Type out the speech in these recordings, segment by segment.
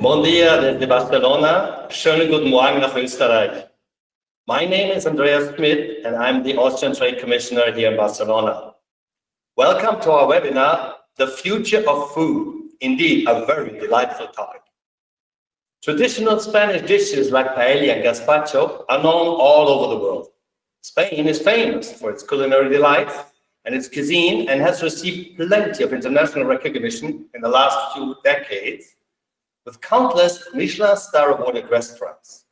Bom dia desde Barcelona. Schönen guten Morgen nach Österreich. My name is Andreas Schmidt, and I'm the Austrian Trade Commissioner here in Barcelona. Welcome to our webinar, The Future of Food. Indeed, a very delightful topic. Traditional Spanish dishes like paella and gazpacho are known all over the world. Spain is famous for its culinary delights and its cuisine and has received plenty of international recognition in the last few decades, with countless Michelin star-awarded restaurants.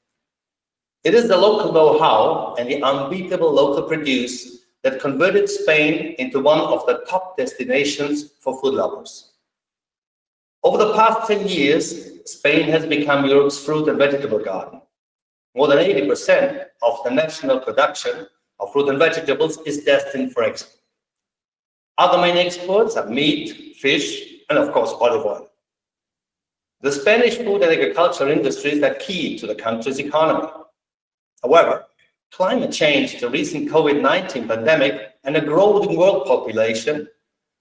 It is the local know-how and the unbeatable local produce that converted Spain into one of the top destinations for food lovers. Over the past 10 years, Spain has become Europe's fruit and vegetable garden. More than 80% of the national production of fruit and vegetables is destined for export. Other main exports are meat, fish, and of course, olive oil. The Spanish food and agricultural industries are key to the country's economy. However, climate change, the recent COVID-19 pandemic, and a growing world population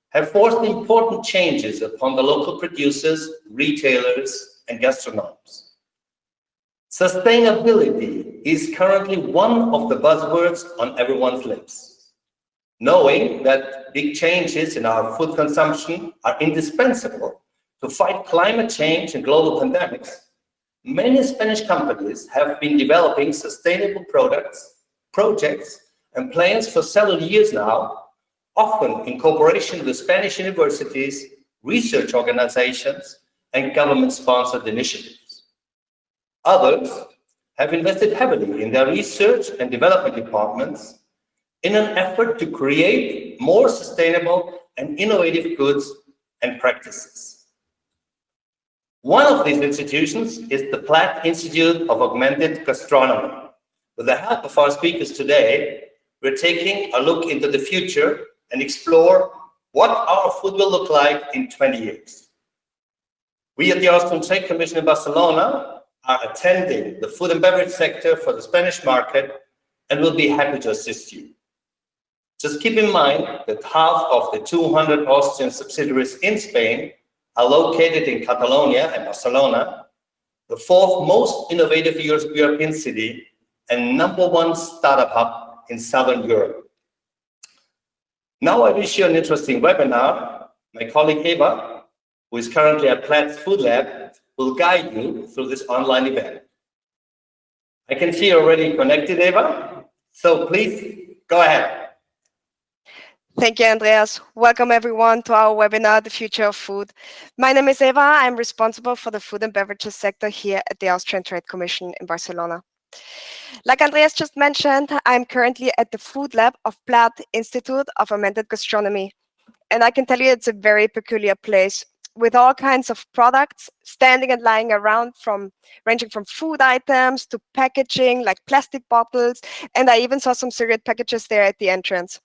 have forced important changes upon the local producers, retailers, and gastronomes. Sustainability is currently one of the buzzwords on everyone's lips. Knowing that big changes in our food consumption are indispensable to fight climate change and global pandemics, many Spanish companies have been developing sustainable products, projects, and plans for several years now, often in cooperation with Spanish universities, research organizations, and government-sponsored initiatives. Others have invested heavily in their research and development departments in an effort to create more sustainable and innovative goods and practices. One of these institutions is the Platt Institute of Augmented Gastronomy. With the help of our speakers today, we're taking a look into the future and explore what our food will look like in 20 years. We at the Austrian Trade Commission in Barcelona are attending the food and beverage sector for the Spanish market and will be happy to assist you. Just keep in mind that half of the 200 Austrian subsidiaries in Spain are located in Catalonia and Barcelona, the fourth most innovative European city and #1 startup hub in Southern Europe. Now I wish you an interesting webinar. My colleague Eva, who is currently at Platt's Food Lab, will guide you through this online event. I can see you're already connected, Eva, so please go ahead. Thank you, Andreas. Welcome everyone to our webinar, The Future of Food. My name is Eva. I'm responsible for the food and beverages sector here at the Austrian Trade Commission in Barcelona. Like Andreas just mentioned, I'm currently at the Food Lab of Platt Institute of Augmented Gastronomy. And I can tell you it's a very peculiar place with all kinds of products standing and lying around, ranging from food items to packaging like plastic bottles, and I even saw some cigarette packages there at the entrance.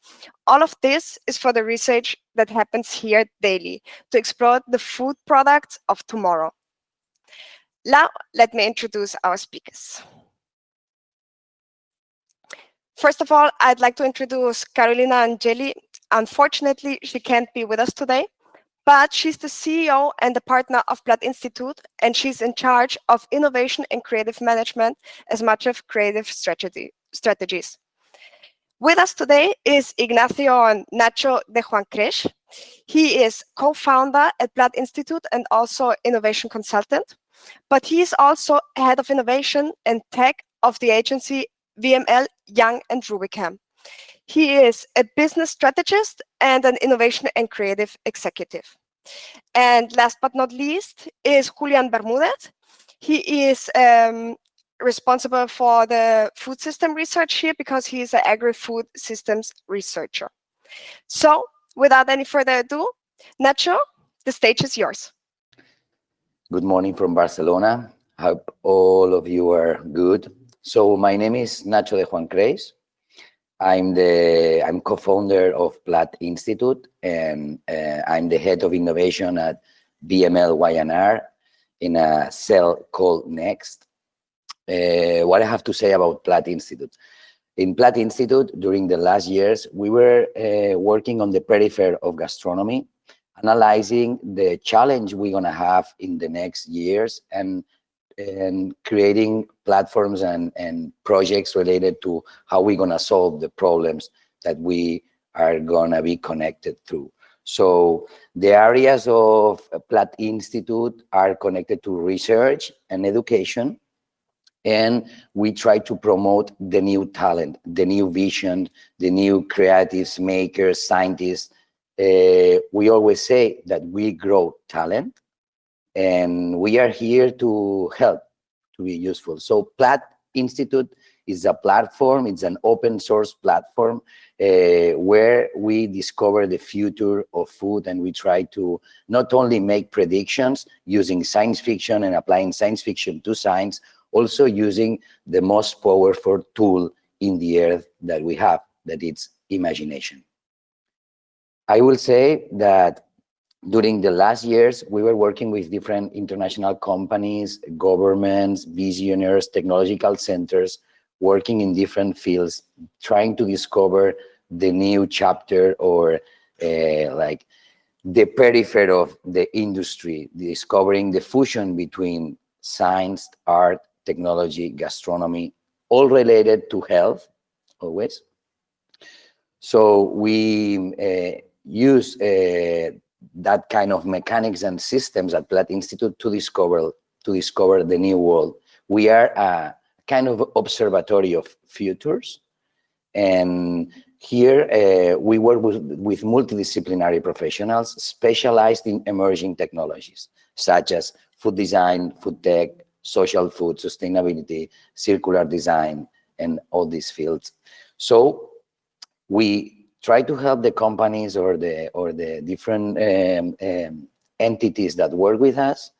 All of this is for the research that happens here daily to explore the food products of tomorrow. Now, let me introduce our speakers. First of all, I'd like to introduce Carolina Angeli. Unfortunately, she can't be with us today, but she's the CEO and the partner of Platt Institute, and she's in charge of innovation and creative management as much of creative strategies. With us today is Ignacio and Nacho de Juan Cres. He is co-founder at Platt Institute and also innovation consultant, but he is also head of innovation and tech of the agency VML Young and Rubicam. He is a business strategist and an innovation and creative executive. And last but not least is Julian Bermudez. He is responsible for the food system research here because he is an Agri-Food systems researcher. So without any further ado, Nacho, the stage is yours. Good morning from Barcelona. Hope all of you are good. So my name is Nacho de Juan Cres. I'm co-founder of Platt Institute, and I'm the head of innovation at VML YNR in a cell called Next. What I have to say about Platt Institute. In Platt Institute, during the last years, we were working on the periphery of gastronomy, analyzing the challenge we're going to have in the next years, and creating platforms and projects related to how we're going to solve the problems that we are going to be connected through. So the areas of Platt Institute are connected to research and education, and we try to promote the new talent, the new vision, the new creatives, makers, scientists. We always say that we grow talent, and we are here to help, to be useful. So Platt Institute is a platform, it's an open source platform where we discover the future of food, and we try to not only make predictions using science fiction and applying science fiction to science, also using the most powerful tool in the earth that we have, that it's imagination. I will say that during the last years, we were working with different international companies, governments, visionaries, technological centers, working in different fields, trying to discover the new chapter, or like the periphery of the industry, discovering the fusion between science, art, technology, gastronomy, all related to health, always. So we use that kind of mechanics and systems at Platt Institute to discover the new world. We are a kind of observatory of futures, and here we work with multidisciplinary professionals specialized in emerging technologies such as food design, food tech, social food, sustainability, circular design, and all these fields. So we try to help the companies or the different entities that work with us,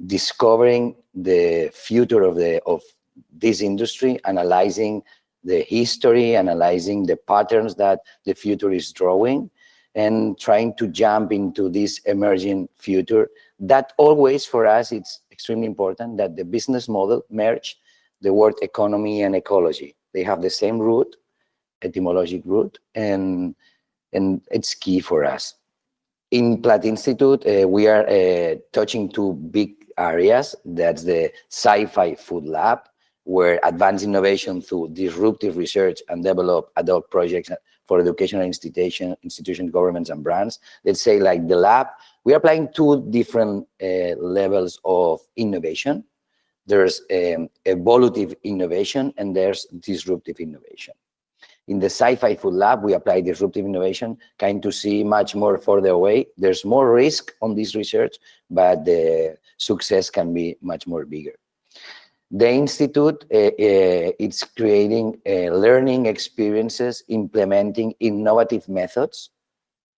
discovering the future of this industry, analyzing the history, analyzing the patterns that the future is drawing, and trying to jump into this emerging future. That always, for us, it's extremely important that the business model merge the word economy and ecology. They have the same root, etymologic root, and it's key for us. In Platt Institute, we are touching two big areas. That's the Sci-Fi Food Lab, where advanced innovation through disruptive research and develop adult projects for educational institutions, governments, and brands. Let's say like the lab, we are applying two different levels of innovation. There's evolutive innovation and there's disruptive innovation. In the Sci-Fi Food Lab, we apply disruptive innovation, kind to see much more further away. There's more risk on this research, but the success can be much more bigger. The Institute, it's creating learning experiences, implementing innovative methods,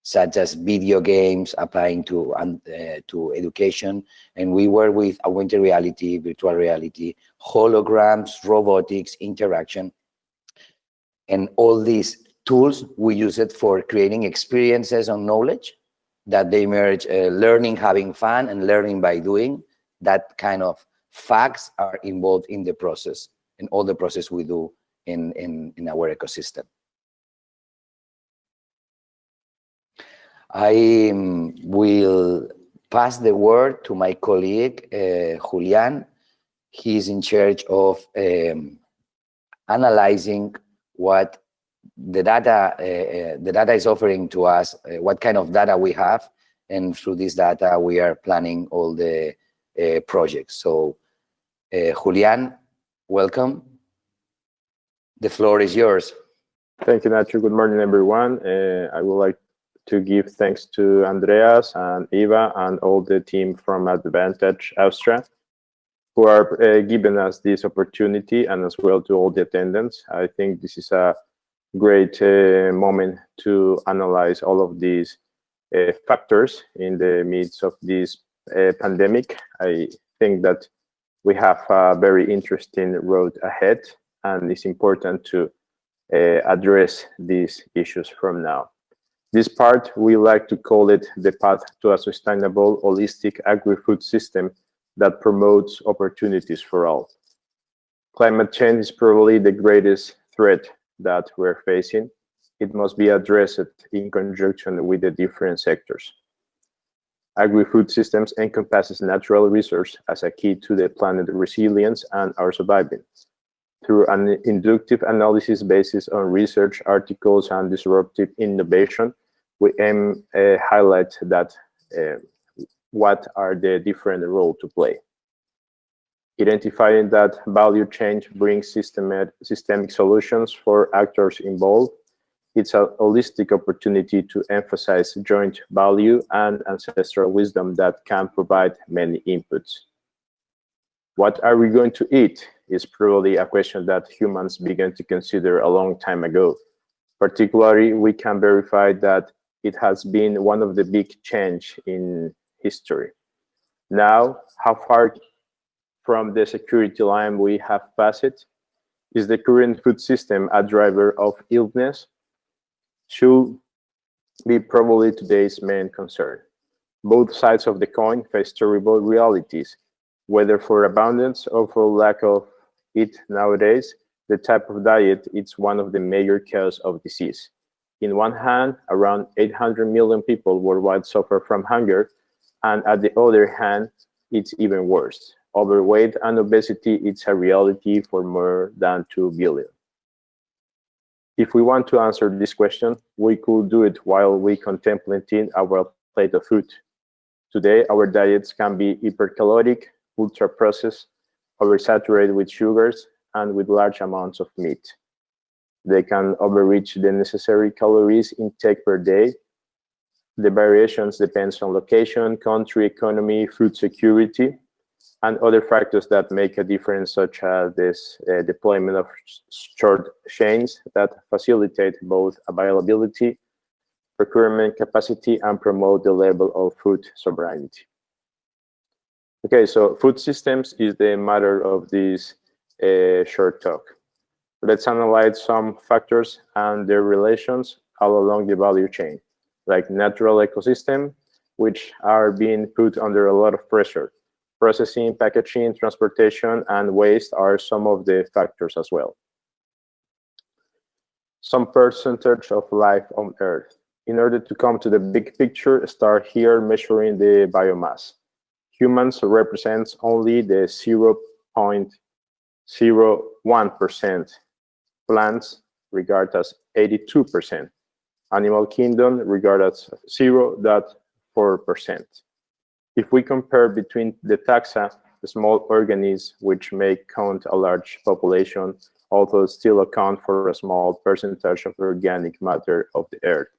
such as video games, applying to education. And we work with augmented reality, virtual reality, holograms, robotics, interaction. And all these tools, we use it for creating experiences on knowledge that they merge learning, having fun, and learning by doing. That kind of facts are involved in the process, in all the process we do in our ecosystem. I will pass the word to my colleague, Julian. He's in charge of analyzing what the data is offering to us, what kind of data we have, and through this data we are planning all the projects. So Julian, welcome. The floor is yours. Thank you, Nacho. Good morning, everyone. I would like to give thanks to Andreas and Eva and all the team from Advantage Austria, who are giving us this opportunity, and as well to all the attendants. I think this is a great moment to analyze all of these factors in the midst of this pandemic. I think that we have a very interesting road ahead, and it's important to address these issues from now. This part, we like to call it the path to a sustainable, holistic agri-food system that promotes opportunities for all. Climate change is probably the greatest threat that we're facing. It must be addressed in conjunction with the different sectors. Agri-food systems encompasses natural resource as a key to the planet resilience and our surviving. Through an inductive analysis based on research articles and disruptive innovation, we aim highlight that what are the different roles to play. Identifying that value change brings systemic solutions for actors involved. It's a holistic opportunity to emphasize joint value and ancestral wisdom that can provide many inputs. What are we going to eat is probably a question that humans began to consider a long time ago. Particularly, we can verify that it has been one of the big changes in history. Now, how far from the security line we have passed? Is the current food system a driver of illness? Should be probably today's main concern. Both sides of the coin face terrible realities, whether for abundance or for lack of it nowadays. The type of diet is one of the major causes of disease. In one hand, around 800 million people worldwide suffer from hunger, and at the other hand, it's even worse. Overweight and obesity is a reality for more than 2 billion. If we want to answer this question, we could do it while we contemplating our plate of food. Today, our diets can be hypercaloric, ultra-processed, oversaturated with sugars, and with large amounts of meat. They can overreach the necessary calories intake per day. The variations depends on location, country, economy, food security, and other factors that make a difference, such as this deployment of short chains that facilitate both availability, procurement capacity, and promote the level of food sovereignty. Okay, so food systems is the matter of this short talk. Let's analyze some factors and their relations all along the value chain, like natural ecosystem, which are being put under a lot of pressure. Processing, packaging, transportation, and waste are some of the factors as well. Some percentage of life on Earth. In order to come to the big picture, start here measuring the biomass. Humans represents only the 0.01%. Plants regard as 82%. Animal kingdom regard as 0.4%. If we compare between the taxa, the small organisms which may count a large population, although still account for a small percentage of organic matter of the Earth.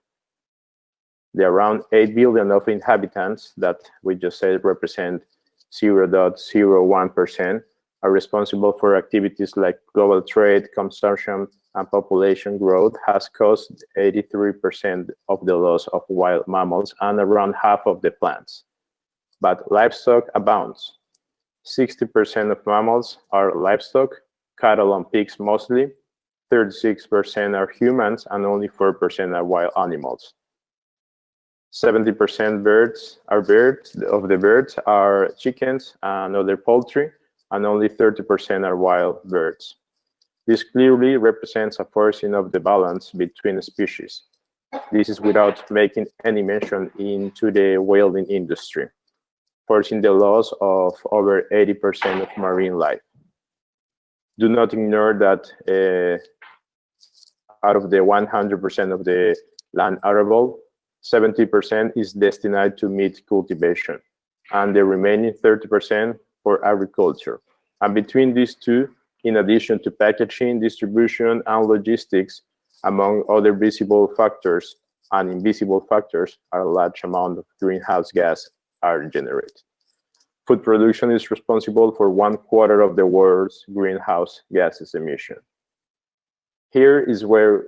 The around 8 billion of inhabitants that we just said represent 0.01% are responsible for activities like global trade, consumption, and population growth has caused 83% of the loss of wild mammals and around half of the plants. But livestock abounds. 60% of mammals are livestock, cattle and pigs mostly, 36% are humans, and only 4% are wild animals. 70% of the birds are chickens and other poultry, and only 30% are wild birds. This clearly represents a forcing of the balance between species. This is without making any mention into the whaling industry, forcing the loss of over 80% of marine life. Do not ignore that out of the 100% of the land arable, 70% is destined to meat cultivation, and the remaining 30% for agriculture. And between these two, in addition to packaging, distribution, and logistics, among other visible factors and invisible factors, a large amount of greenhouse gas are generated. Food production is responsible for 1/4 of the world's greenhouse gases emission. Here is where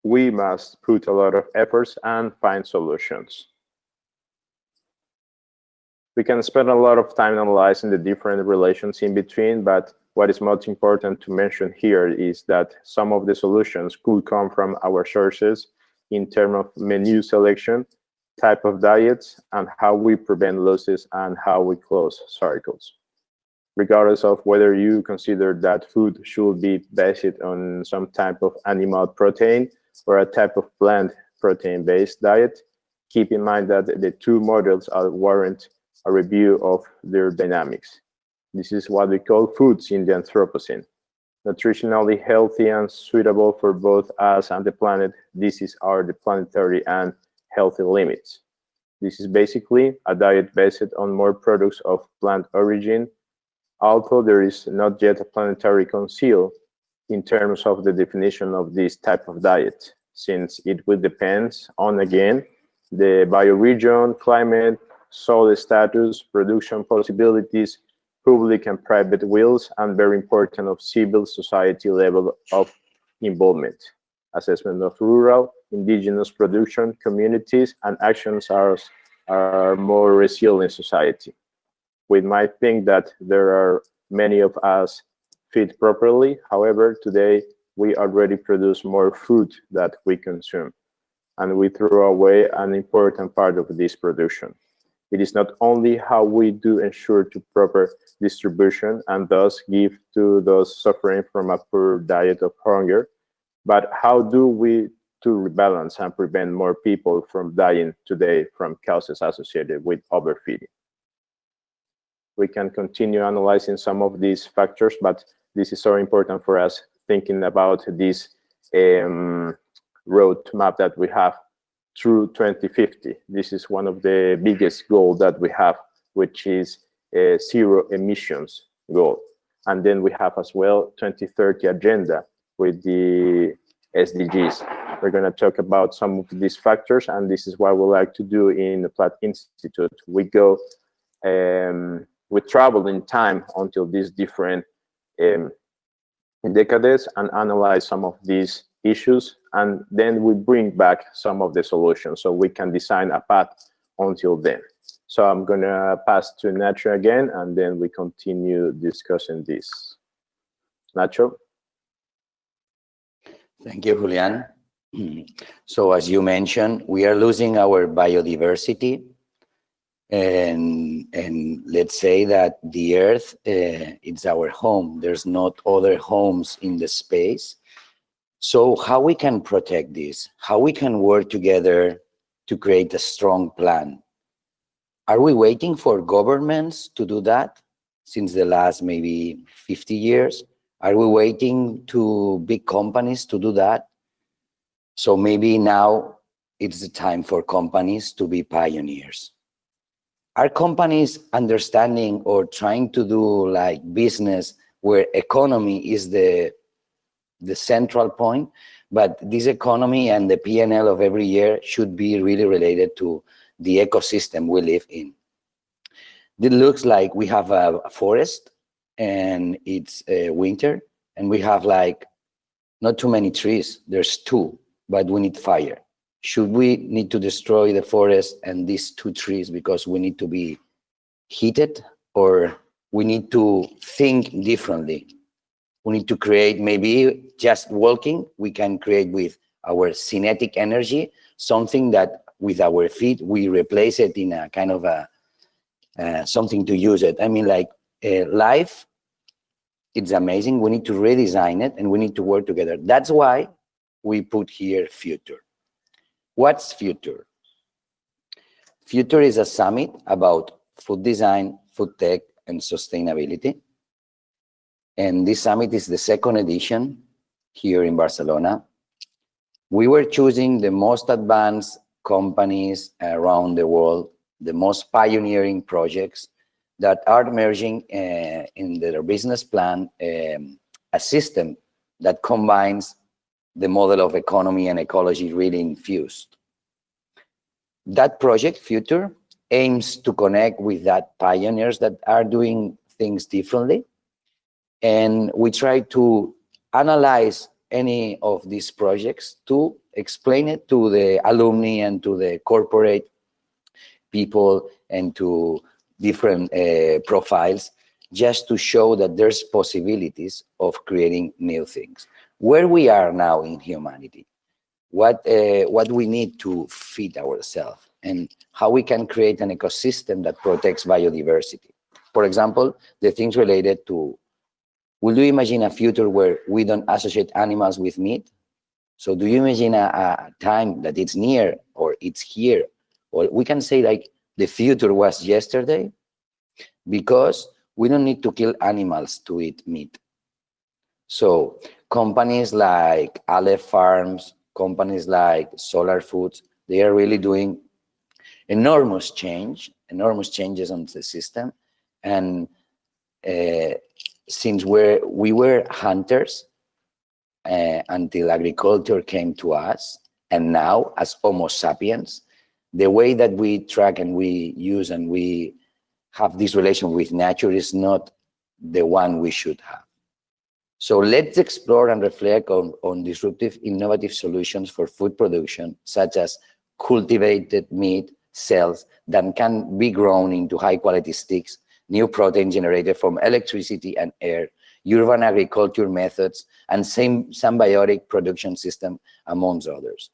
we must put a lot of efforts and find solutions. We can spend a lot of time analyzing the different relations in between, but what is most important to mention here is that some of the solutions could come from our sources in terms of menu selection, type of diets, and how we prevent losses and how we close cycles. Regardless of whether you consider that food should be based on some type of animal protein or a type of plant protein-based diet, keep in mind that the two models warrant a review of their dynamics. This is what we call foods in the Anthropocene. Nutritionally healthy and suitable for both us and the planet. These are the planetary and healthy limits. This is basically a diet based on more products of plant origin, although there is not yet a planetary council in terms of the definition of this type of diet, since it will depend on, again, the bioregion, climate, soil status, production possibilities, public and private wills, and very important of civil society level of involvement. Assessment of rural, indigenous production, communities, and actions are more resilient society. We might think that there are many of us feed properly. However, today we already produce more food that we consume, and we throw away an important part of this production. It is not only how we do ensure to proper distribution and thus give to those suffering from a poor diet of hunger, but how do we to rebalance and prevent more people from dying today from causes associated with overfeeding. We can continue analyzing some of these factors, but this is so important for us thinking about this roadmap that we have through 2050. This is one of the biggest goals that we have, which is a zero emissions goal. And then we have as well 2030 agenda with the SDGs. We're going to talk about some of these factors, and this is what we like to do in the Platt Institute. We go, we travel in time until these different decades and analyze some of these issues, and then we bring back some of the solutions so we can design a path until then. So I'm gonna pass to Nacho again, and then we continue discussing this. Nacho? Thank you, Julian. So as you mentioned, we are losing our biodiversity, and let's say that the Earth, it's our home. There's not other homes in the space. So how we can protect this? How we can work together to create a strong plan? Are we waiting for governments to do that since the last maybe 50 years? Are we waiting to big companies to do that? So maybe now it's the time for companies to be pioneers. Are companies understanding or trying to do like business where economy is the central point, but this economy and the P&L of every year should be really related to the ecosystem we live in? It looks like we have a forest and it's winter, and we have like not too many trees. There's 2, but we need fire. Should we need to destroy the forest and these 2 trees because we need to be heated, or we need to think differently? We need to create, maybe just walking, we can create with our kinetic energy, something that with our feet, we replace it in a kind of a, something to use it. I mean, like life, it's amazing. We need to redesign it and we need to work together. That's why we put here future. What's future? Future is a summit about food design, food tech, and sustainability. And this summit is the 2nd edition here in Barcelona. We were choosing the most advanced companies around the world, the most pioneering projects that are merging in their business plan a system that combines the model of economy and ecology really infused. That project, Future, aims to connect with that pioneers that are doing things differently. And we try to analyze any of these projects to explain it to the alumni and to the corporate people and to different profiles, just to show that there's possibilities of creating new things. Where we are now in humanity, what we need to feed ourselves, and how we can create an ecosystem that protects biodiversity. For example, the things related to, will you imagine a future where we don't associate animals with meat? So do you imagine a time that it's near or it's here or we can say like the future was yesterday, because we don't need to kill animals to eat meat. So companies like Aleph Farms, companies like Solar Foods, they are really doing enormous changes on the system. And since we were hunters until agriculture came to us, and now as Homo sapiens, the way that we track and we use and we have this relation with nature is not the one we should have. So let's explore and reflect on disruptive, innovative solutions for food production, such as cultivated meat cells that can be grown into high-quality sticks, new protein generated from electricity and air, urban agriculture methods, and symbiotic production system, amongst others.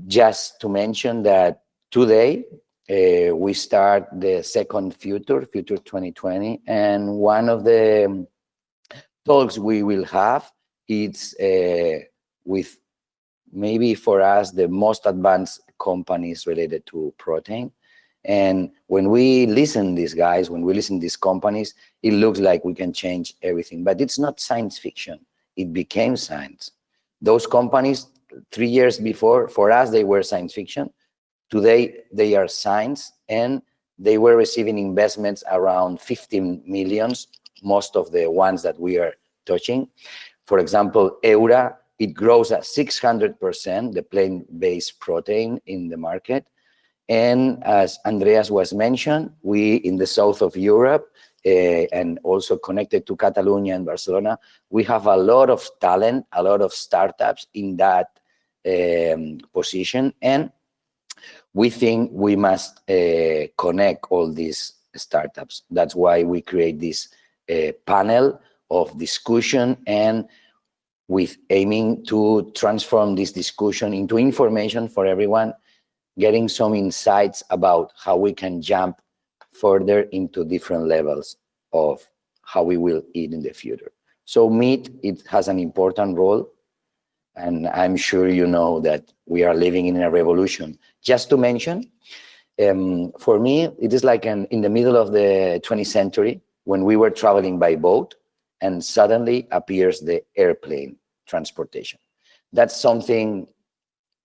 Just to mention that today, we start the second Future 2020, and one of the talks we will have, it's with maybe for us the most advanced companies related to protein. And when we listen these guys, when we listen these companies, it looks like we can change everything, but it's not science fiction. It became science. Those companies 3 years before, for us, they were science fiction. Today, they are science, and they were receiving investments around 15 millions, most of the ones that we are touching. For example, Eura, it grows at 600%, the plant-based protein in the market. And as Andreas was mentioned, we in the south of Europe, and also connected to Catalonia and Barcelona, we have a lot of talent, a lot of startups in that position. And we think we must connect all these startups. That's why we create this panel of discussion, and with aiming to transform this discussion into information for everyone, getting some insights about how we can jump further into different levels of how we will eat in the future. So meat, it has an important role, and I'm sure you know that we are living in a revolution. Just to mention, for me, it is like in the middle of the 20th century when we were traveling by boat, and suddenly appears the airplane transportation. That's something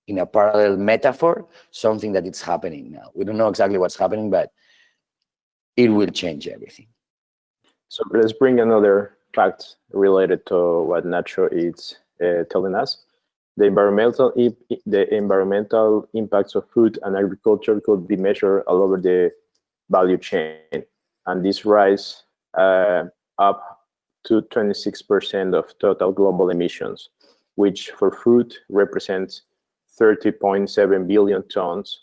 in a parallel metaphor, something that it's happening now. We don't know exactly what's happening, but it will change everything. So let's bring another fact related to what Nacho is telling us. The environmental impacts of food and agriculture could be measured all over the value chain, and this rise up to 26% of total global emissions, which for food represents 30.7 billion tons,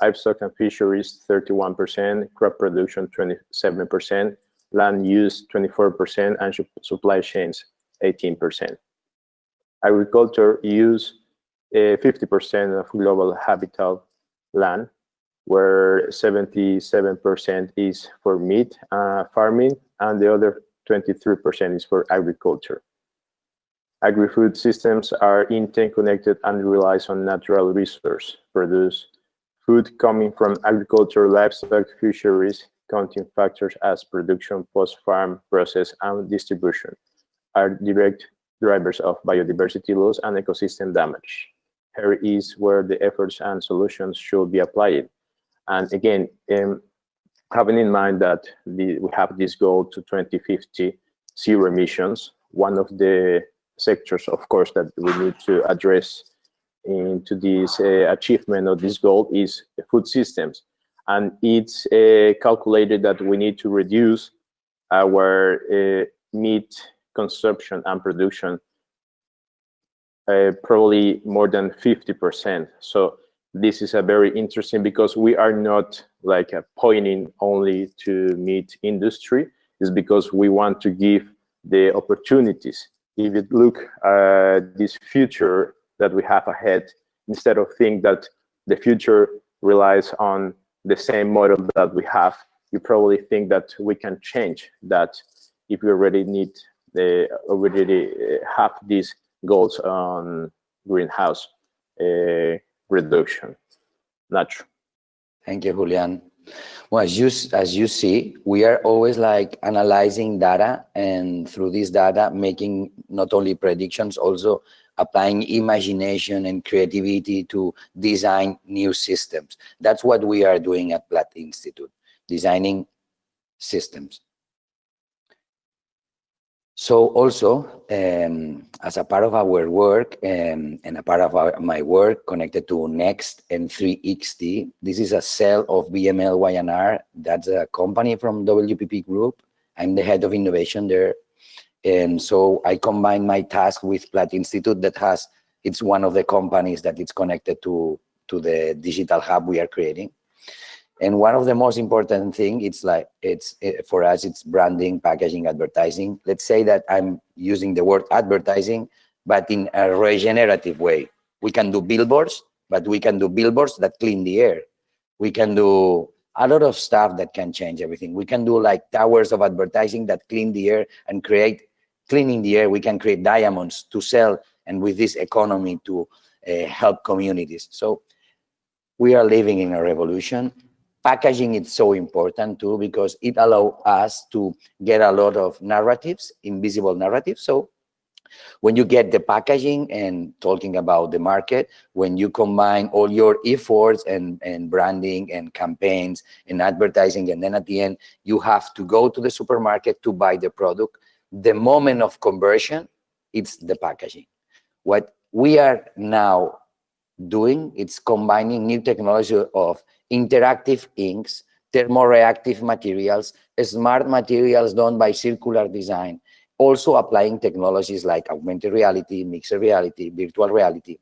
livestock and fisheries 31%, crop production 27%, land use 24%, and supply chains 18%. Agriculture use 50% of global habitable land, where 77% is for meat farming, and the other 23% is for agriculture. Agri-food systems are interconnected and relies on natural resources. Produce food coming from agriculture, livestock, fisheries, counting factors as production, post-farm, process, and distribution are direct drivers of biodiversity loss and ecosystem damage. Here is where the efforts and solutions should be applied. And again, having in mind that we have this goal to 2050, zero emissions, one of the sectors, of course, that we need to address into this achievement of this goal is food systems. And it's calculated that we need to reduce our meat consumption and production probably more than 50%. So this is a very interesting, because we are not like pointing only to meat industry. It's because we want to give the opportunities. If you look at this future that we have ahead, instead of think that the future relies on the same model that we have, you probably think that we can change that if we already have these goals on greenhouse reduction. Nacho. Thank you, Julian. Well, as you see, we are always like analyzing data, and through this data, making not only predictions, also applying imagination and creativity to design new systems. That's what we are doing at Platt Institute, designing systems. So also, as a part of our work and a part of my work connected to Next and 3XT, this is a cell of BML Y&R. That's a company from WPP Group. I'm the head of innovation there. And so I combine my task with Platt Institute it's one of the companies that it's connected to the digital hub we are creating. And one of the most important things, for us, it's branding, packaging, advertising. Let's say that I'm using the word advertising, but in a regenerative way. We can do billboards, but we can do billboards that clean the air. We can do a lot of stuff that can change everything. We can do like towers of advertising that clean the air and cleaning the air. We can create diamonds to sell, and with this economy to help communities. So we are living in a revolution. Packaging is so important too, because it allows us to get a lot of narratives, invisible narratives. So when you get the packaging and talking about the market, when you combine all your efforts and branding and campaigns and advertising, and then at the end, you have to go to the supermarket to buy the product, the moment of conversion, it's the packaging. What we are now doing, it's combining new technology of interactive inks, thermoreactive materials, smart materials done by circular design, also applying technologies like augmented reality, mixed reality, virtual reality,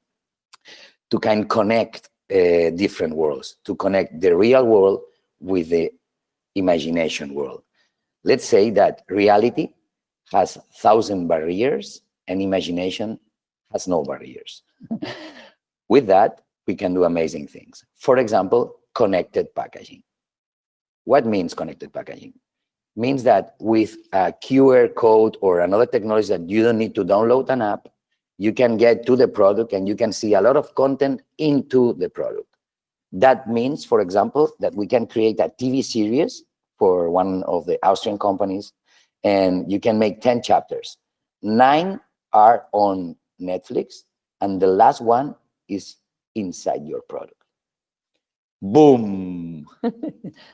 to kind of connect different worlds, to connect the real world with the imagination world. Let's say that reality has 1,000 barriers and imagination has no barriers. With that, we can do amazing things. For example, connected packaging. What means connected packaging? Means that with a QR code or another technology that you don't need to download an app, you can get to the product and you can see a lot of content into the product. That means, for example, that we can create a TV series for one of the Austrian companies, and you can make 10 chapters. 9 are on Netflix, and the last one is inside your product. Boom.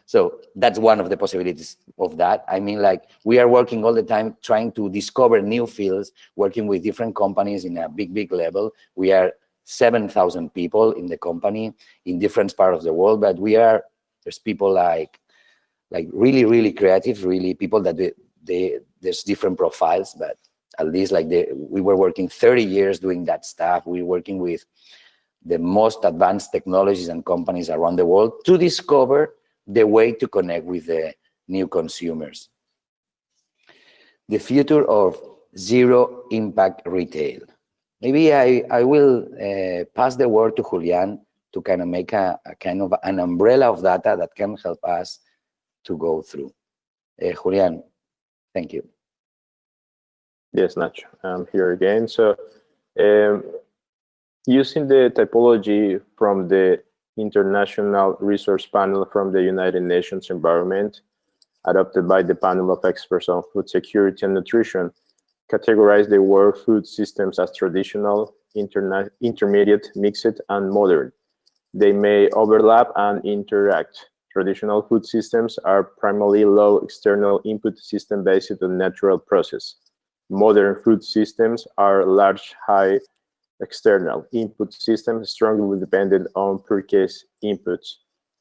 So that's one of the possibilities of that. I mean, like, we are working all the time trying to discover new fields, working with different companies in a big level. We are 7,000 people in the company in different parts of the world, but there's people like really creative, really people that there's different profiles, but at least we were working 30 years doing that stuff. We're working with the most advanced technologies and companies around the world to discover the way to connect with the new consumers. The future of zero impact retail. Maybe I will pass the word to Julian to kind of make a kind of an umbrella of data that can help us to go through. Julian, thank you. Yes, Nacho, I'm here again. So using the typology from the International Resource Panel from the United Nations Environment, adopted by the panel of experts on food security and nutrition, categorize the world food systems as traditional, intermediate, mixed, and modern. They may overlap and interact. Traditional food systems are primarily low external input system based on natural process. Modern food systems are large, high external input systems strongly dependent on purchase inputs.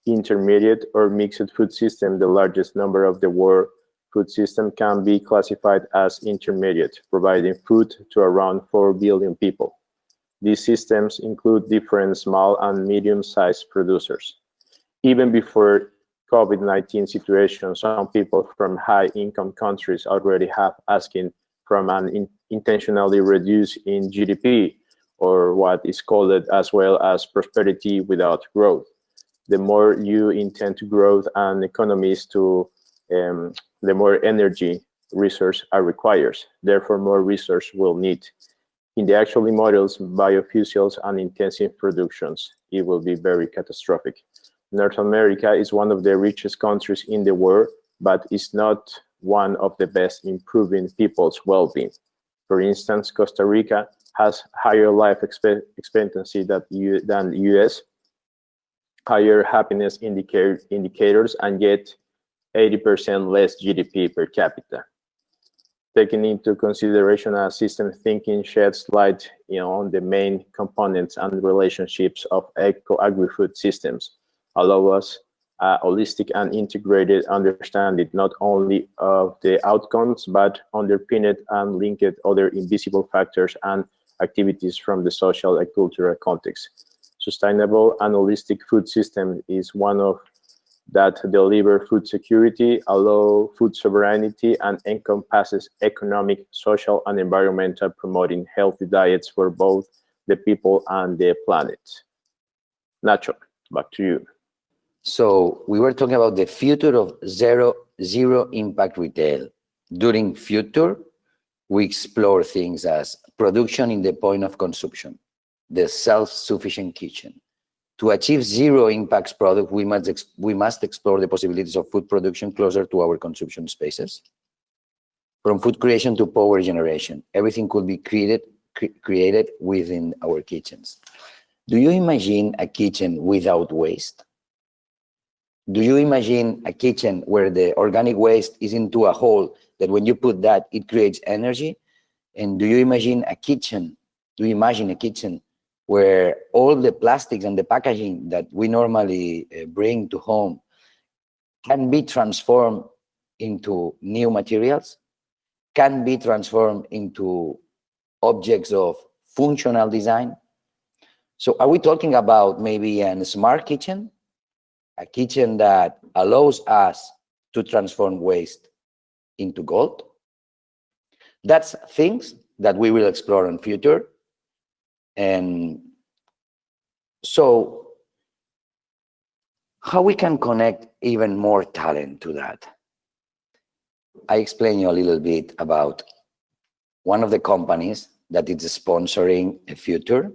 Intermediate or mixed food system, the largest number of the world food system, can be classified as intermediate, providing food to around 4 billion people. These systems include different small and medium-sized producers. Even before COVID-19 situation, some people from high-income countries already have asking from an intentionally reduced in GDP, or what is called as well as prosperity without growth. The more you intend to grow an economy, the more energy resource are required. Therefore, more resource will need. In the actual models, biofuels and intensive productions, it will be very catastrophic. North America is one of the richest countries in the world, but is not one of the best improving people's well-being. For instance, Costa Rica has higher life expectancy than the US, higher happiness indicators, and yet 80% less GDP per capita. Taking into consideration system thinking sheds light on the main components and relationships of agri-food systems, allow us a holistic and integrated understanding not only of the outcomes, but underpinned and linked other invisible factors and activities from the social and cultural context. Sustainable and holistic food system is one of that deliver food security, allow food sovereignty, and encompasses economic, social, and environmental, promoting healthy diets for both the people and the planet. Nacho, back to you. So we were talking about the future of zero impact retail. During future, we explore things as production in the point of consumption, the self-sufficient kitchen. To achieve zero impacts product, we must explore the possibilities of food production closer to our consumption spaces. From food creation to power generation, everything could be created within our kitchens. Do you imagine a kitchen without waste? Do you imagine a kitchen where the organic waste is into a hole that when you put that, it creates energy? And do you imagine a kitchen where all the plastics and the packaging that we normally bring to home can be transformed into new materials, can be transformed into objects of functional design? So are we talking about maybe a smart kitchen, a kitchen that allows us to transform waste into gold? That's things that we will explore in future. And so how we can connect even more talent to that? I explain you a little bit about one of the companies that is sponsoring a future,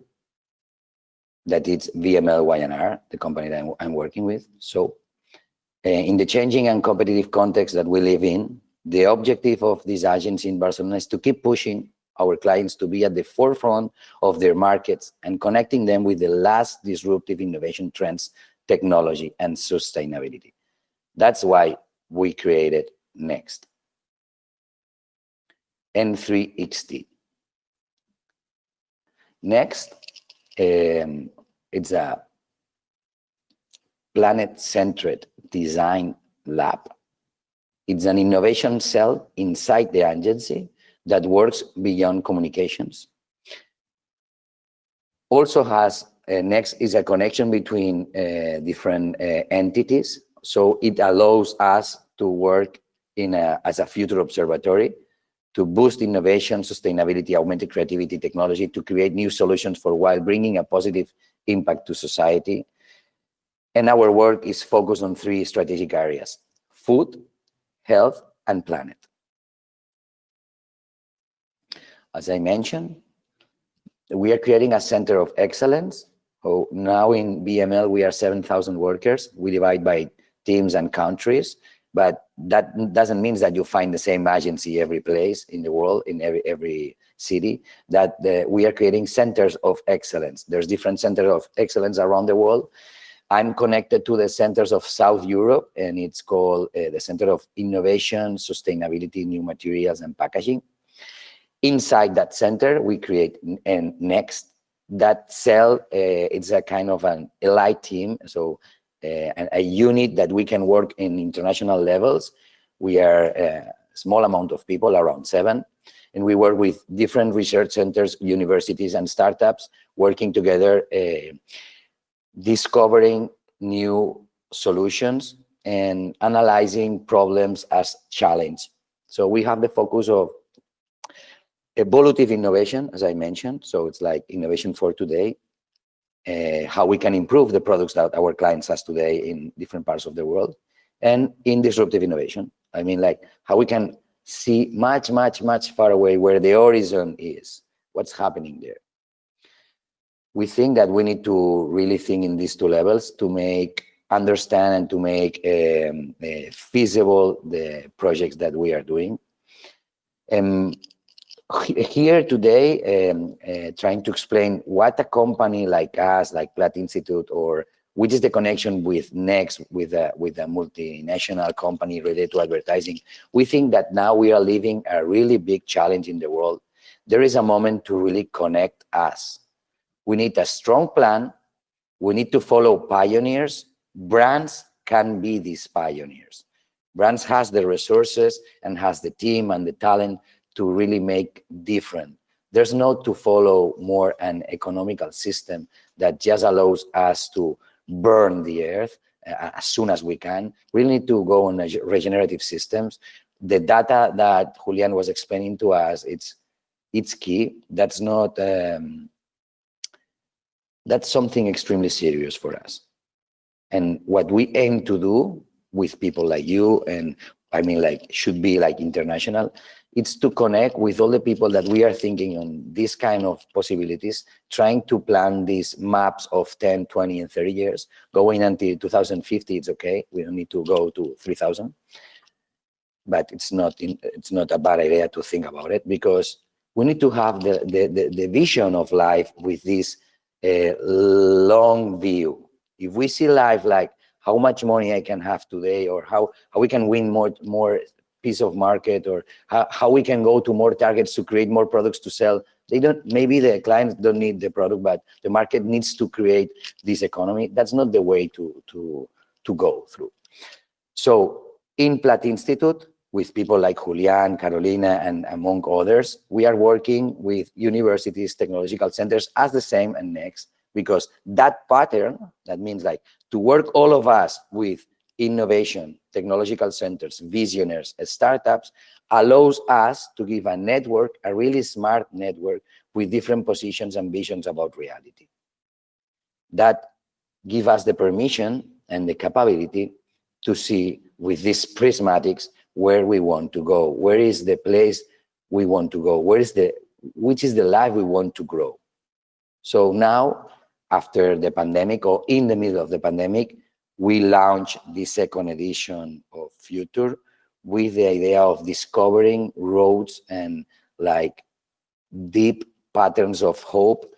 that is VML Y&R, the company that I'm working with. So in the changing and competitive context that we live in, the objective of this agency in Barcelona is to keep pushing our clients to be at the forefront of their markets and connecting them with the last disruptive innovation trends, technology, and sustainability. That's why we created Next. N3XT. Next, it's a planet-centered design lab. It's an innovation cell inside the agency that works beyond communications. Also has, Next is a connection between different entities. So it allows us to work as a future observatory to boost innovation, sustainability, augmented creativity, technology, to create new solutions for while bringing a positive impact to society. And our work is focused on 3 strategic areas: food, health, and planet. As I mentioned, we are creating a center of excellence. So now in BML, we are 7,000 workers. We divide by teams and countries, but that doesn't mean that you find the same agency every place in the world, in every city, that we are creating centers of excellence. There's different centers of excellence around the world. I'm connected to the centers of South Europe, and it's called the Center of Innovation, Sustainability, New Materials, and Packaging. Inside that center, we create Next. That cell, it's a kind of an elite team, so a unit that we can work in international levels. We are a small amount of people, around 7, and we work with different research centers, universities, and startups, working together, discovering new solutions and analyzing problems as challenge. So we have the focus of evolutive innovation, as I mentioned. So it's like innovation for today, how we can improve the products that our clients has today in different parts of the world, and in disruptive innovation. I mean, like how we can see much, much, much far away where the horizon is, What's happening there? We think that we need to really think in these two levels to understand and to make feasible the projects that we are doing. Here today, trying to explain what a company like us, like Platt Institute, or which is the connection with Next, with a multinational company related to advertising. We think that now we are living a really big challenge in the world. There is a moment to really connect us. We need a strong plan. We need to follow pioneers. Brands can be these pioneers. Brands has the resources and has the team and the talent to really make different. There's not to follow more an economical system that just allows us to burn the earth as soon as we can. We need to go on regenerative systems. The data that Julian was explaining to us, it's key. That's not, that's something extremely serious for us. And what we aim to do with people like you, and I mean, like, should be like international, it's to connect with all the people that we are thinking on this kind of possibilities, trying to plan these maps of 10, 20, and 30 years, going until 2050, it's okay. We don't need to go to 3000. But it's not a bad idea to think about it, because we need to have the vision of life with this long view. If we see life like how much money I can have today, or how we can win more piece of market, or how we can go to more targets to create more products to sell. Maybe the clients don't need the product, but the market needs to create this economy. That's not the way to go through. So in Platt Institute, with people like Julian, Carolina, and among others, we are working with universities, technological centers as the same and Next, because that pattern, that means like to work all of us with innovation, technological centers, visionaries, startups, allows us to give a network, a really smart network with different positions and visions about reality. That give us the permission and the capability to see with these prismatics where we want to go, where is the place we want to go, which is the life we want to grow. So now, after the pandemic, or in the middle of the pandemic, we launched the second edition of Future with the idea of discovering roads and like deep patterns of hope.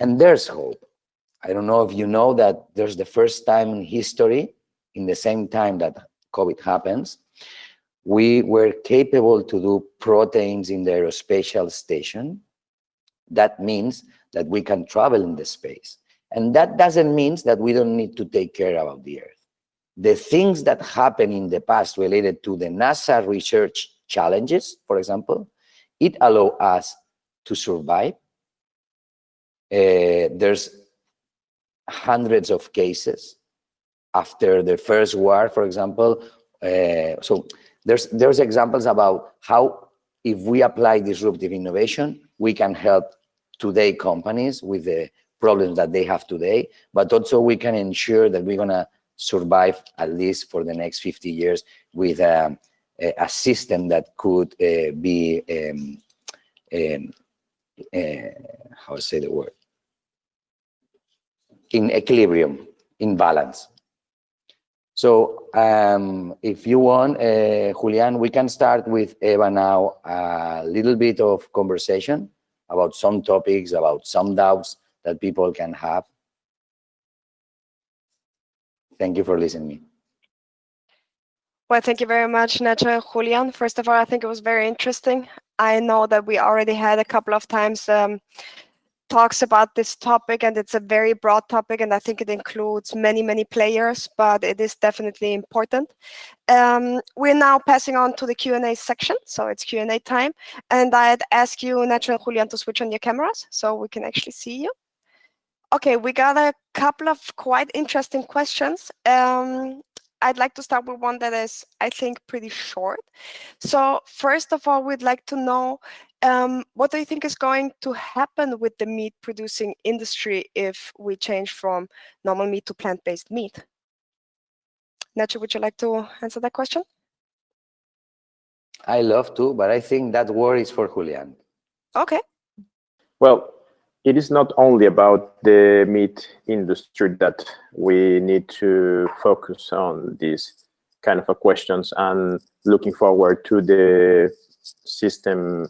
And there's hope. I don't know if you know that there's the first time in history, in the same time that COVID happens, we were capable to do proteins in the aerospatial station. That means that we can travel in the space. And that doesn't mean that we don't need to take care about the Earth. The things that happened in the past related to the NASA research challenges, for example, it allowed us to survive. There's hundreds of cases after the first war, for example. So there's examples about how, if we apply disruptive innovation, we can help today companies with the problems that they have today, but also we can ensure that we're gonna survive at least for the next 50 years with a system that could be, how to say the word, in equilibrium, in balance. So if you want, Julian, we can start with Eva now, a little bit of conversation about some topics, about some doubts that people can have. Thank you for listening. Well, thank you very much, Nacho and Julian. First of all, I think it was very interesting. I know that we already had a couple of times talks about this topic, and it's a very broad topic, and I think it includes many players, but it is definitely important. We're now passing on to the Q&A section, so it's Q&A time, and I'd ask you, Nacho and Julian, to switch on your cameras so we can actually see you. Okay, we got a couple of quite interesting questions. I'd like to start with one that is, I think, pretty short. So first of all, we'd like to know, what do you think is going to happen with the meat producing industry if we change from normal meat to plant-based meat? Nacho, would you like to answer that question? I love to, but I think that word is for Julian. Okay. Well, it is not only about the meat industry that we need to focus on these kind of questions and looking forward to the system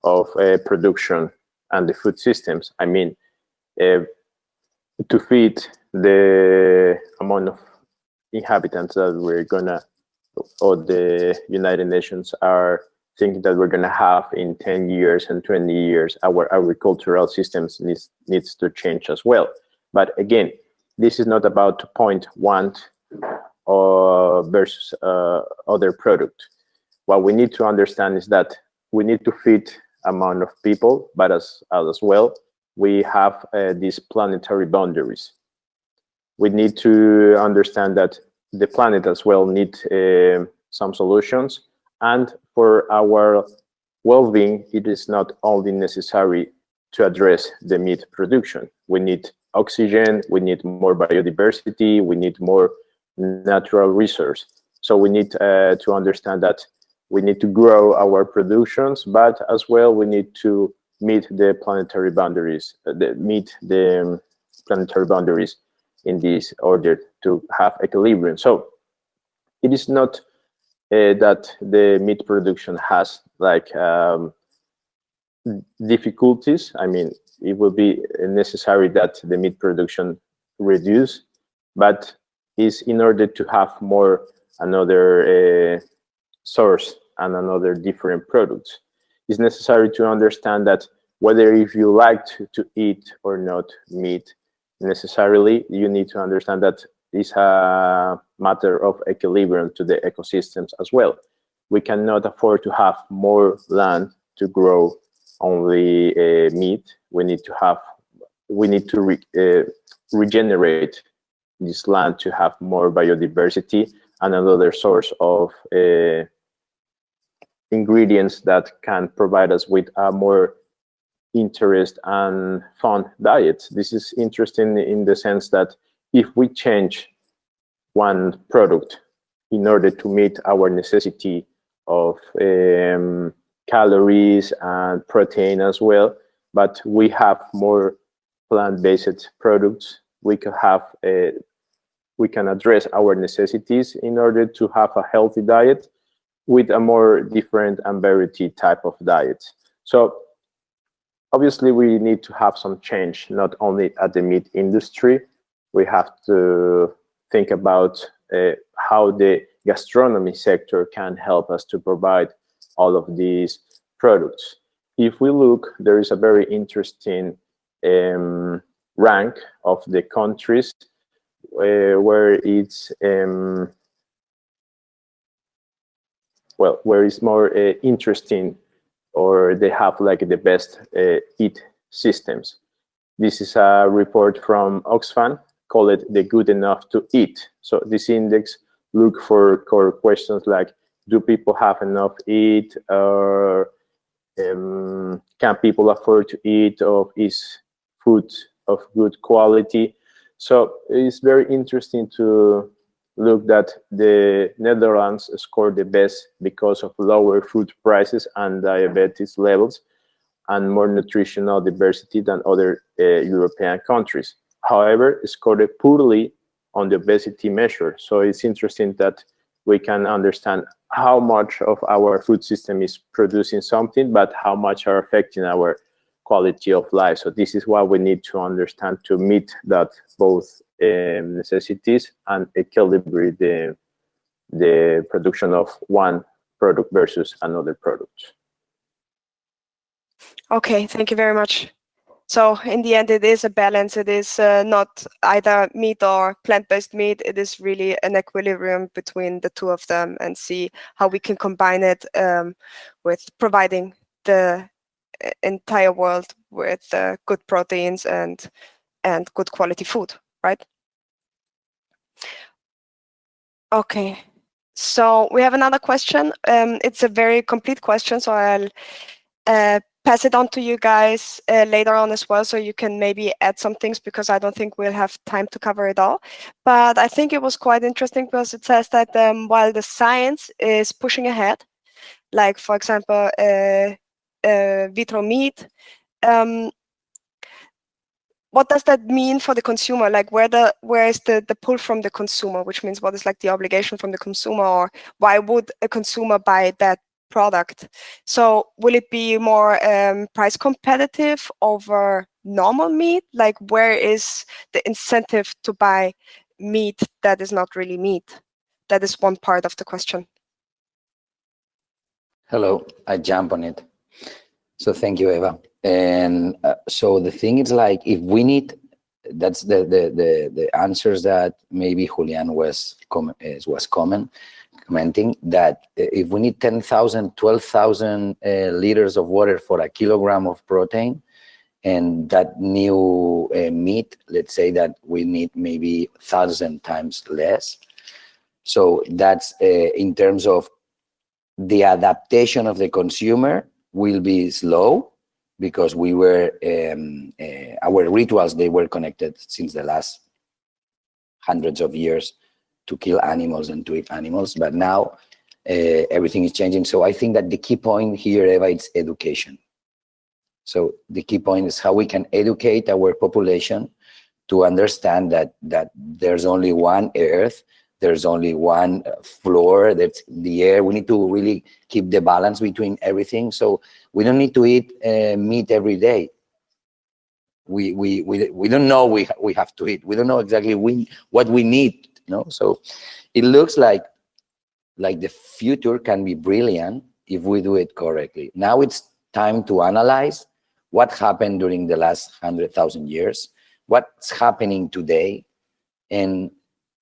of production and the food systems. I mean, to feed the amount of inhabitants that we're gonna, or the United Nations are thinking that we're gonna have in 10 years and 20 years, our agricultural systems needs to change as well. But again, this is not about to point one versus other product. What we need to understand is that we need to feed amount of people, but as well, we have these planetary boundaries. We need to understand that the planet as well needs some solutions, and for our well-being, it is not only necessary to address the meat production. We need oxygen, we need more biodiversity, we need more natural resource. So we need to understand that we need to grow our productions, but as well we need to meet the planetary boundaries, in this order to have equilibrium. So it is not that the meat production has like difficulties. I mean, it will be necessary that the meat production reduce, but is in order to have more another source and another different products. It's necessary to understand that whether if you like to eat or not meat, necessarily you need to understand that it's a matter of equilibrium to the ecosystems as well. We cannot afford to have more land to grow only meat. We need to regenerate this land to have more biodiversity and another source of ingredients that can provide us with a more interest and fun diet. This is interesting in the sense that if we change one product in order to meet our necessity of calories and protein as well, but we have more plant-based products, we can address our necessities in order to have a healthy diet with a more different and variety type of diet. So obviously we need to have some change, not only at the meat industry. We have to think about how the gastronomy sector can help us to provide all of these products. If we look, there is a very interesting rank of the countries where it's where it's more interesting, or they have like the best eat systems. This is a report from Oxfam called the Good Enough to Eat. So this index look for core questions like, do people have enough eat, or can people afford to eat, or is food of good quality? So it's very interesting to look that the Netherlands scored the best because of lower food prices and diabetes levels and more nutritional diversity than other European countries. However, it scored poorly on the obesity measure. So it's interesting that we can understand how much of our food system is producing something, but how much are affecting our quality of life. So this is what we need to understand to meet that both necessities and equilibrate the production of one product versus another product. Okay, thank you very much. So in the end, it is a balance. It is not either meat or plant-based meat. It is really an equilibrium between the two of them, and see how we can combine it with providing the entire world with good proteins and good quality food, right? Okay, so we have another question. It's a very complete question, so I'll pass it on to you guys later on as well, so you can maybe add some things, because I don't think we'll have time to cover it all. But I think it was quite interesting because it says that while the science is pushing ahead, like for example, vitro meat, what does that mean for the consumer? Like where is the pull from the consumer, which means what is like the obligation from the consumer, or why would a consumer buy that product? So will it be more price competitive over normal meat? Like where is the incentive to buy meat that is not really meat? That is one part of the question. Hello, I jump on it. So thank you, Eva. And so the thing is, like, if we need, that's the answers that maybe Julian was commenting, that if we need 10,000, 12,000 liters of water for a kilogram of protein, and that new meat, let's say that we need maybe 1,000 times less. So that's in terms of the adaptation of the consumer will be slow, because we were our rituals, they were connected since the last hundreds of years to kill animals and to eat animals, but now everything is changing. So I think that the key point here, Eva, is education. So the key point is how we can educate our population to understand that there's only one earth, there's only one floor, that's the air. We need to really keep the balance between everything. So we don't need to eat meat every day. We don't know we have to eat. We don't know exactly what we need. So it looks like the future can be brilliant if we do it correctly. Now it's time to analyze what happened during the last 100,000 years, what's happening today, and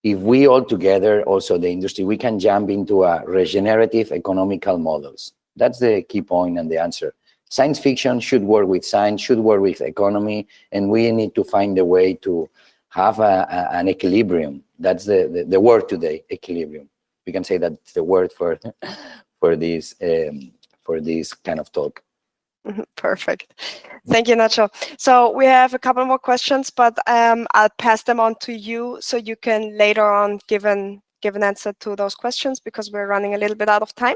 if we all together, also the industry, we can jump into a regenerative economical models. That's the key point and the answer. Science fiction should work with science, should work with economy, and we need to find a way to have an equilibrium. That's the word today, equilibrium. We can say that's the word for this kind of talk. Perfect. Thank you, Nacho. So we have a couple more questions, but I'll pass them on to you so you can later on give an answer to those questions, because we're running a little bit out of time.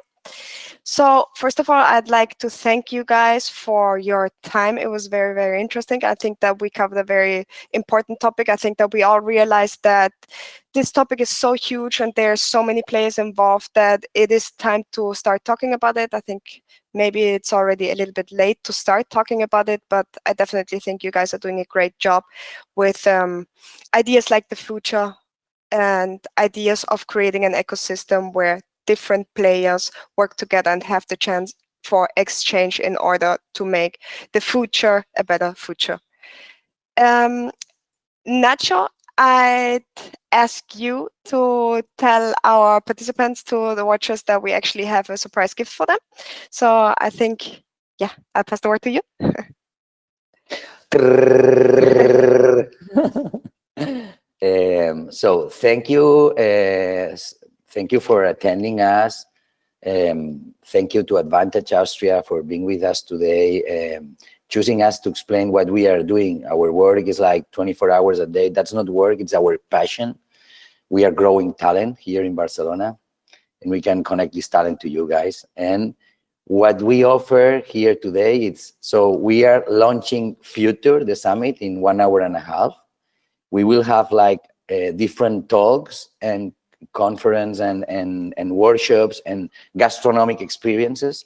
So first of all, I'd like to thank you guys for your time. It was very, very interesting. I think that we covered a very important topic. I think that we all realized that this topic is so huge and there's so many players involved that it is time to start talking about it. I think maybe it's already a little bit late to start talking about it, but I definitely think you guys are doing a great job with ideas like the future and ideas of creating an ecosystem where different players work together and have the chance for exchange in order to make the future a better future. Nacho, I'd ask you to tell our participants, to the watchers, that we actually have a surprise gift for them. So I think, yeah, I'll pass the word to you. So thank you. Thank you for attending us. Thank you to Advantage Austria for being with us today, choosing us to explain what we are doing. Our work is like 24 hours a day. That's not work, it's our passion. We are growing talent here in Barcelona, and we can connect this talent to you guys. And what we offer here today, so we are launching Future, the summit, in 1 hour and a half. We will have like different talks and conference and workshops and gastronomic experiences.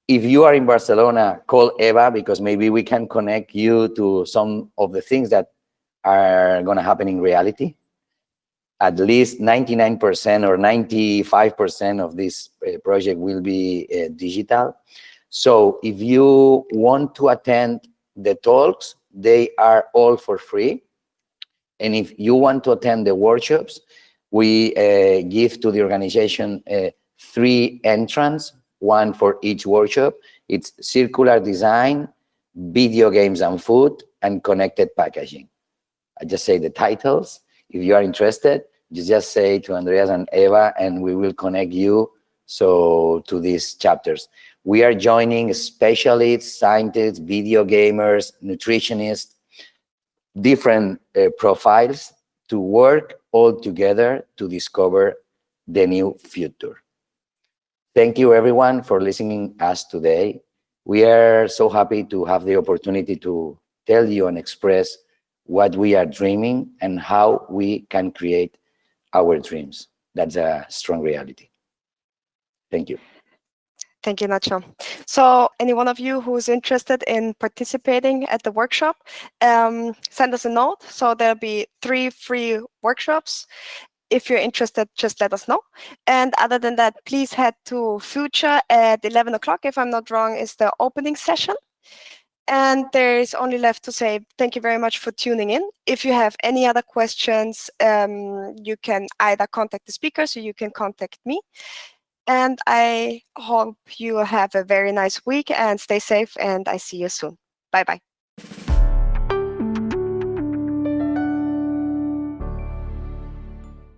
If you are in Barcelona, call Eva, because maybe we can connect you to some of the things that are going to happen in reality. At least 99% or 95% of this project will be digital. So if you want to attend the talks, they are all for free. And if you want to attend the workshops, we give to the organization 3 entrants, 1 for each workshop. It's circular design, video games and food, and connected packaging. I just say the titles. If you are interested, you just say to Andreas and Eva, and we will connect you to these chapters. We are joining specialists, scientists, video gamers, nutritionists, different profiles to work all together to discover the new future. Thank you everyone for listening us today. We are so happy to have the opportunity to tell you and express what we are dreaming and how we can create our dreams. That's a strong reality. Thank you. Thank you, Nacho. So any one of you who's interested in participating at the workshop, send us a note. So there'll be 3 free workshops. If you're interested, just let us know. And other than that, please head to Future at 11 o'clock, if I'm not wrong, is the opening session. And there is only left to say thank you very much for tuning in. If you have any other questions, you can either contact the speakers or you can contact me. And I hope you have a very nice week and stay safe, and I see you soon. Bye-bye.